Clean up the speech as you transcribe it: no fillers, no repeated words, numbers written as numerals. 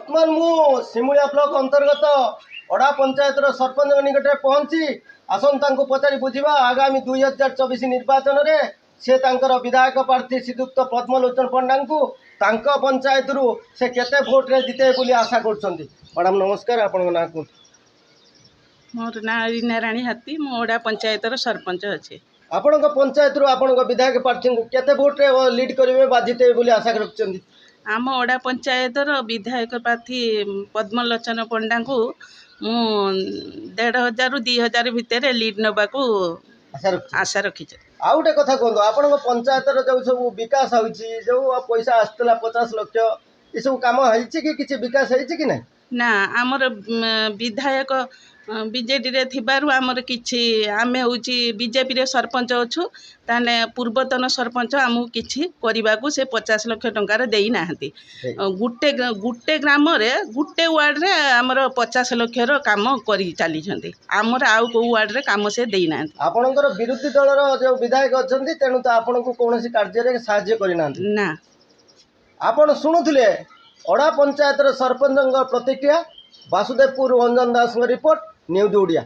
बर्तमान मु सिमुलिया ब्लॉक अंतर्गत अड़ा पंचायत सरपंच निकट पहुंची आसन तांको पचारि बुझिबा आगामी 2024 निर्वाचन रे से तांकर विधायक प्रार्थी श्रीयुक्त पद्मलोचन पंडा को तांको पंचायत रु से केते भोट रे जिते बोली आशा करछंती। मैडम नमस्कार, आपन ना को मोर ना रीना राणी हाथी मोड़ा पंचायत सरपंच अच्छे। आपण पंचायत रु आपण विधायक प्रार्थी को केते भोट रे लीड करिवे बा जिते बोली आशा करछंती। आम ओडा पंचायत विधायक प्रार्थी पद्मलोचन पंडा को मु 1500 रु 2000 भितर लीड नबा को आशा रखी। आउ गोटे कथा कहतु आपण पंचायत जो सब विकास होइछि जो पैसा आसला 50 लाख ये सब काम होइछि कि किछि विकास होइछि कि नहीं? ना आमर विधायक बीजेडी रे थिबारु आमर किछि आमे होछि बीजेपी रे सरपंच अछु ताने पूर्वतन सरपंच आमु किछि करिबा को से 50 लाख टंका रे देई नाहंती। गुटे ग्राम रे गुटे वार्ड रे आमर 50 लाख रो काम करी चाली छंती। आमर आउ को वार्ड रे काम से देई नाहंती। आपनकर विरोधी दल रो जो विधायक अछंती तेनु त आपन को कोनोसी कार्य रे सहाय्य करि नाहंती ना। आपण सुनुथिले अड़ा पंचायत रो सरपंच प्रतिक्रिया। वासुदेवपुर रंजन दास रिपोर्ट न्यूज ओडिया।